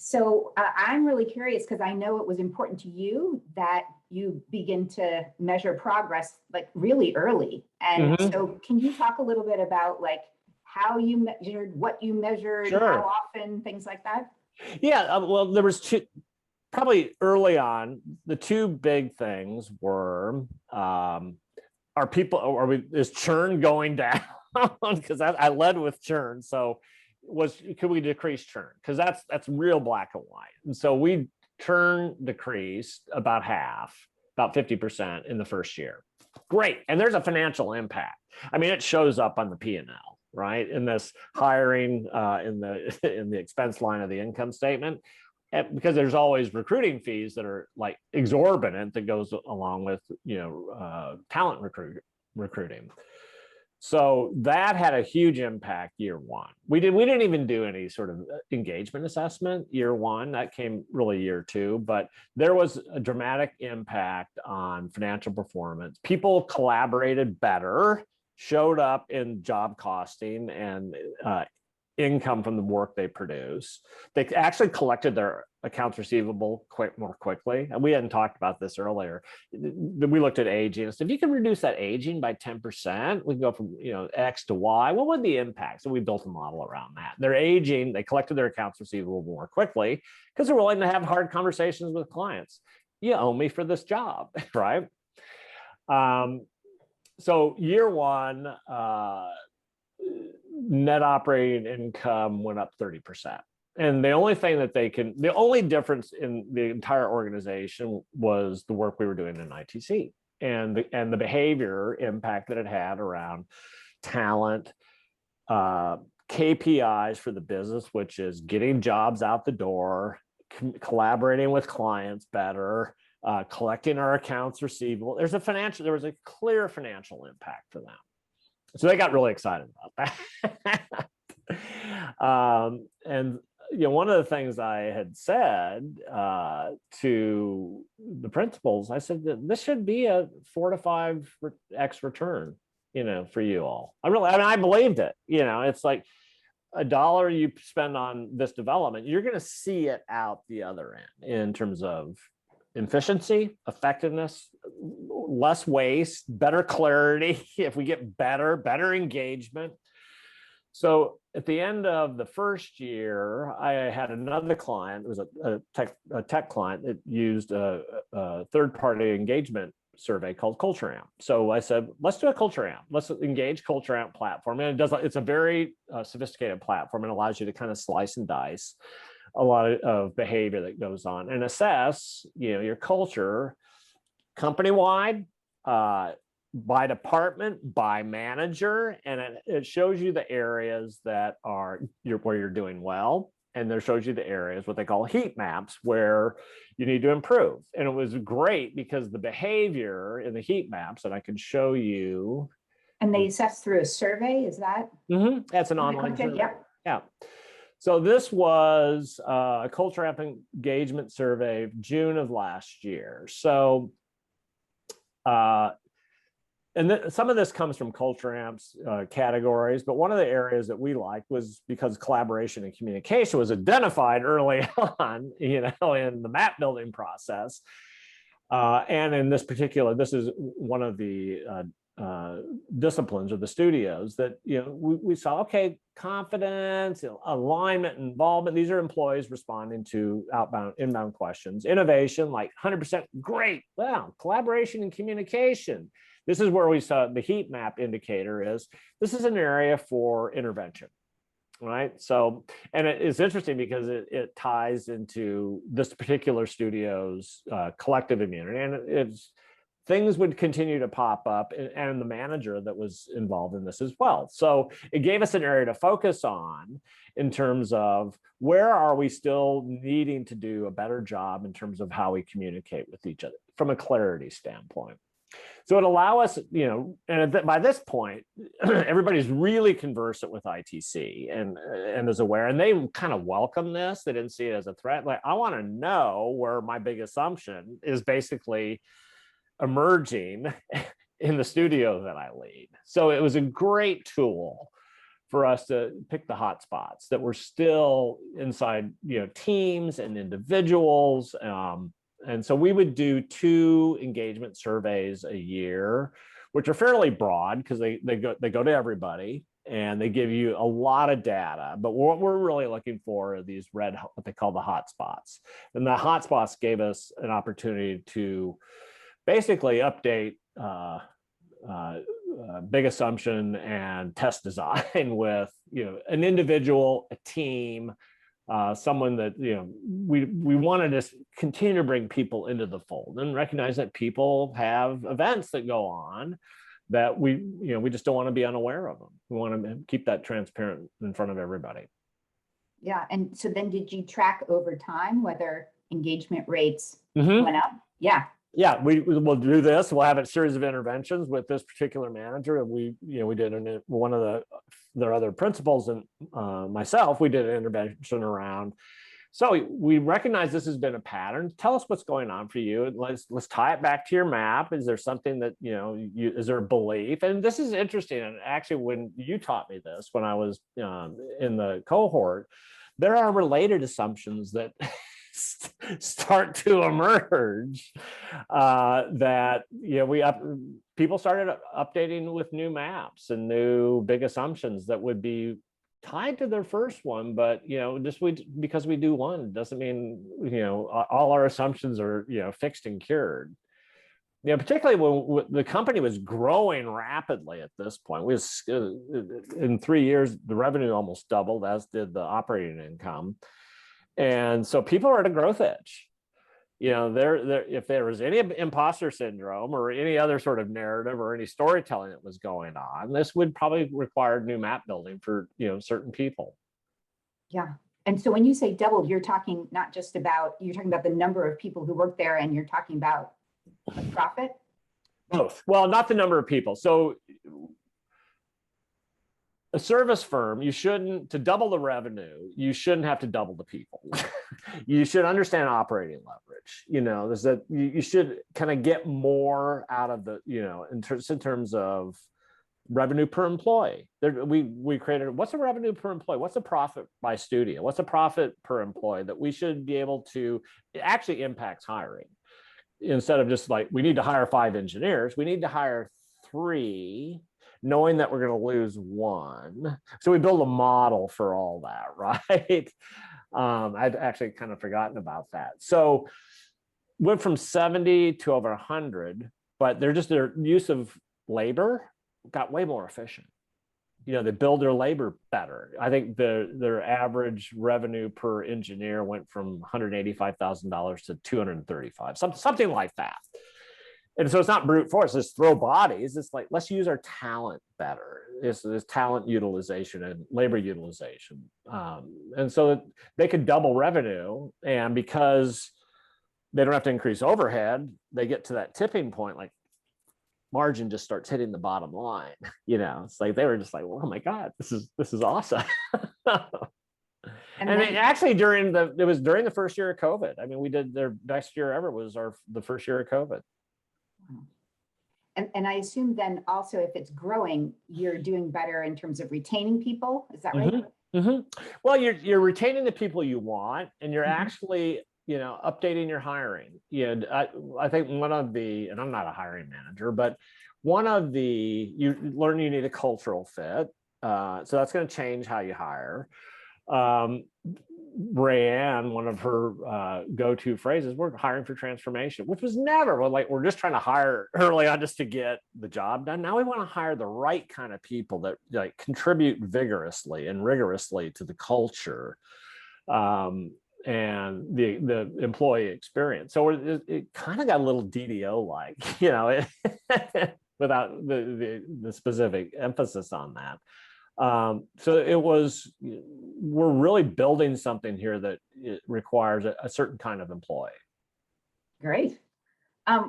So I'm really curious because I know it was important to you that you begin to measure progress like really early. And Mhm. so can you talk a little bit about like how you measured, what you measured, how Sure. often, things like that? Yeah. Well, there was probably early on, the two big things were, are people, is churn going down? Because I led with churn. So could we decrease churn? Because that's real black and white. And so we churn decreased about half, about 50% in the first year. Great. And there's a financial impact. I mean, it shows up on the P&L, right? In this hiring, in the expense line of the income statement, because there's always recruiting fees that are like exorbitant that goes along with talent recruiting. So that had a huge impact year one. We didn't even do any sort of engagement assessment year one. That came really year two, but there was a dramatic impact on financial performance. People collaborated better, showed up in job costing and income from the work they produce. They actually collected their accounts receivable more quickly. And we hadn't talked about this earlier. We looked at aging. So if you can reduce that aging by 10%, we can go from X to Y. What would the impact? So we built a model around that. They're aging, they collected their accounts receivable more quickly because they're willing to have hard conversations with clients. You owe me for this job, right? So year one, net operating income went up 30%. And the only difference in the entire organization was the work we were doing in ITC and the behavior impact that it had around talent, KPIs for the business, which is getting jobs out the door, collaborating with clients better, collecting our accounts receivable. There was a clear financial impact for them. So they got really excited about that. And one of the things I had said to the principals, I said that this should be a 4 to 5x return, for you all. I believed it. It's like $1 you spend on this development, you're going to see it out the other end in terms of efficiency, effectiveness, less waste, better clarity. If we get better engagement. So at the end of the first year, I had another client. It was a tech client that used a third-party engagement survey called Culture Amp. So I said, let's do a Culture Amp. Let's engage Culture Amp platform. And it's a very sophisticated platform and allows you to kind of slice and dice a lot of behavior that goes on and assess, your culture company-wide, by department, by manager, and it shows you the areas that where you're doing well, and there shows you the areas, what they call heat maps, where you need to improve. And it was great because the behavior in the heat maps, and I can show you. And they assess through a survey, is that? Mm-hmm. That's an online survey. Yep. Yeah. So this was a Culture Amp engagement survey of June of last year. So, some of this comes from Culture Amp's categories, but one of the areas that we liked was because collaboration and communication was identified early on, in the map building process. And in this is one of the disciplines of the studios that we saw. Okay, confidence, alignment, involvement. These are employees responding to inbound questions. Innovation, like 100% great. Wow, collaboration and communication. This is where we saw the heat map indicator is. This is an area for intervention, right? So, and it's interesting because it ties into this particular studio's collective immunity, and things would continue to pop up, and the manager that was involved in this as well. So it gave us an area to focus on in terms of where are we still needing to do a better job in terms of how we communicate with each other from a clarity standpoint. So it allow us, and by this point, everybody's really conversant with ITC and is aware, and they kind of welcome this. They didn't see it as a threat. Like, I want to know where my big assumption is basically emerging in the studio that I lead. So it was a great tool for us to pick the hot spots that were still inside, teams and individuals. And so we would do 2 engagement surveys a year, which are fairly broad because they go to everybody and they give you a lot of data. But what we're really looking for are these what they call the hot spots. And the hot spots gave us an opportunity to basically update big assumption and test design with an individual, a team, someone that we wanted to continue to bring people into the fold and recognize that people have events that go on that we just don't want to be unaware of them. We want to keep that transparent in front of everybody. Yeah. And so then did you track over time whether engagement rates went up? Yeah. Yeah, we'll do this. We'll have a series of interventions with this particular manager. And we did one of their other principals and myself, we did an intervention around. So we recognize this has been a pattern. Tell us what's going on for you. Let's tie it back to your map. Is there something that, is there a belief? And this is interesting. And actually, when you taught me this, when I was in the cohort, there are related assumptions that start to emerge that people started updating with new maps and new big assumptions that would be tied to their first one, but because we do one doesn't mean all our assumptions are fixed and cured. Particularly when the company was growing rapidly at this point. In 3 years the revenue almost doubled, as did the operating income. And so people are at a growth edge. If there was any imposter syndrome or any other sort of narrative or any storytelling that was going on, this would probably require new map building for certain people. Yeah. And so when you say doubled, you're talking you're talking about the number of people who work there, and you're talking about profit? Both. Well, not the number of people. So a service firm, to double the revenue, you shouldn't have to double the people. You should understand operating leverage. You should kind of get more out of the, in terms of revenue per employee. We created, what's the revenue per employee? What's the profit by studio? What's the profit per employee that we should be able to, it actually impacts hiring. Instead of just like, we need to hire 5 engineers, we need to hire 3, knowing that we're going to lose 1. So we build a model for all that, right? I'd actually kind of forgotten about that. So went from 70 to over 100, but their use of labor got way more efficient. They build their labor better. I think their average revenue per engineer went from $185,000 to $235,000, something like that. And so it's not brute force, it's throw bodies. It's like, let's use our talent better. It's talent utilization and labor utilization. And so they could double revenue. And because they don't have to increase overhead, they get to that tipping point, like margin just starts hitting the bottom line. It's like, they were just like, oh my God, this is awesome. And actually it was during the first year of COVID. I mean, we did their best year ever was the first year of COVID. And I assume then also, if it's growing, you're doing better in terms of retaining people. Is that right? Mm-hmm. Mm-hmm. Well, you're retaining the people you want, and you're actually, updating your hiring. I think one of the, and I'm not a hiring manager, but one of the, you learn you need a cultural fit. So that's going to change how you hire. Rayanne, one of her go-to phrases, we're hiring for transformation, which was never like, we're just trying to hire early on just to get the job done. Now we want to hire the right kind of people that like contribute vigorously and rigorously to the culture and the employee experience. So it kind of got a little DDO like, without the specific emphasis on that. So it was, we're really building something here that it requires a certain kind of employee. Great.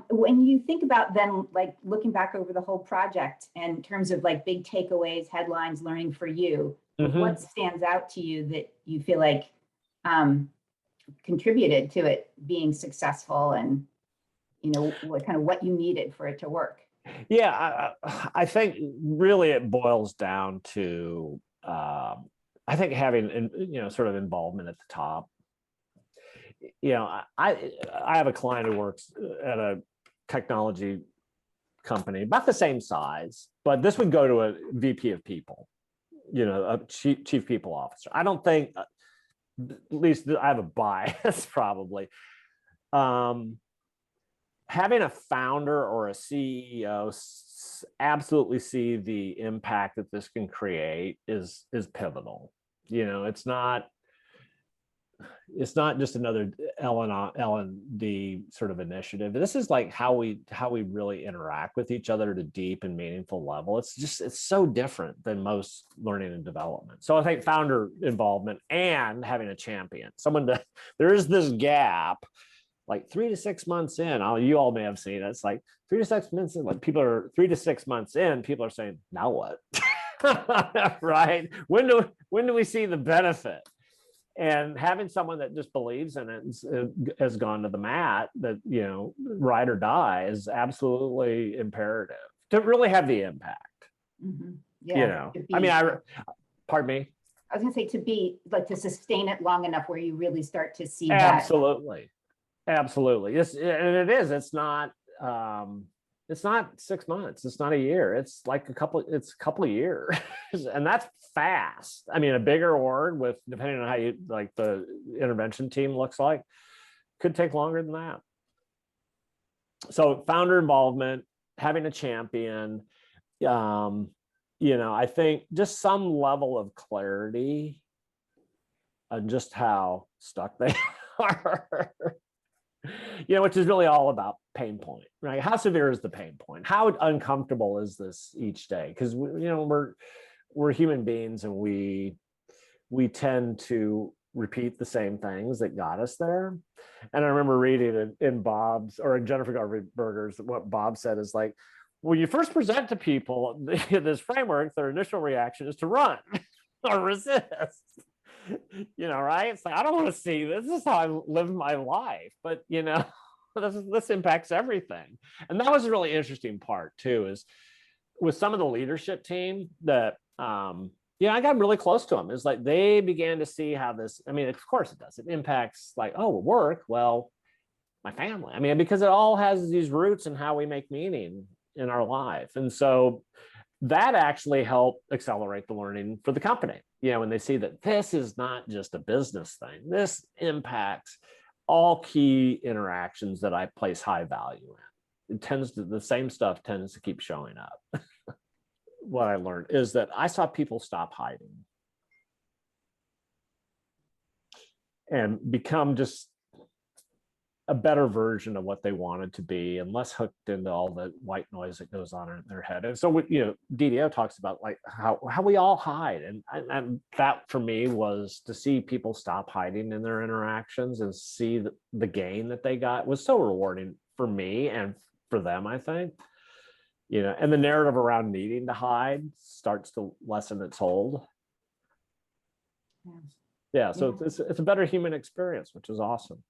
When you think about then, like looking back over the whole project in terms of like big takeaways, headlines, learning for you, what stands out to you that you feel like contributed to it being successful, and what you needed for it to work? Yeah, I think really it boils down to I think having, sort of involvement at the top. I have a client who works at a technology company about the same size, but this would go to a VP of people, a chief people officer. I don't think, at least I have a bias probably. Having a founder or a CEO absolutely see the impact that this can create is pivotal. It's not just another L&D sort of initiative. This is like how we really interact with each other at a deep and meaningful level. It's so different than most learning and development. So I think founder involvement and having a champion, there is this gap, like 3 to 6 months in. You all may have seen it. It's like 3 to 6 months in. Like 3 to 6 months in, people are saying, "Now what?" Right? When do we see the benefit? And having someone that just believes in it has gone to the mat, that, ride or die, is absolutely imperative to really have the impact. Mm-hmm. Yeah. Pardon me. I was going to say, to sustain it long enough where you really start to see Absolutely. Absolutely. And it is. It's not 6 months. It's not a year. It's like a couple of years. And that's fast. I mean, a bigger org with, depending on how you like the intervention team looks like, could take longer than that. So founder involvement, having a champion, I think just some level of clarity on just how stuck they are. Which is really all about pain point, right? How severe is the pain point? How uncomfortable is this each day? Because we're human beings, and we tend to repeat the same things that got us there. And I remember reading in Bob's or in Jennifer Garberger's, what Bob said is like, when you first present to people this framework, their initial reaction is to run or resist. Right? It's like, I don't want to see this. This is how I live my life. But, this impacts everything. And that was a really interesting part too, is with some of the leadership team that, I got really close to them. It's like, they began to see how this, of course it does. It impacts like, work. Well, my family. Because it all has these roots in how we make meaning in our life. And so that actually helped accelerate the learning for the company. When they see that this is not just a business thing, this impacts all key interactions that I place high value in. The same stuff tends to keep showing up. What I learned is that I saw people stop hiding and become just a better version of what they wanted to be, and less hooked into all the white noise that goes on in their head. And so, DDO talks about like how we all hide, and that for me was to see people stop hiding in their interactions and see the gain that they got was so rewarding for me and for them, I think. And the narrative around needing to hide starts to lessen its hold. Yeah, so it's a better human experience, which is awesome.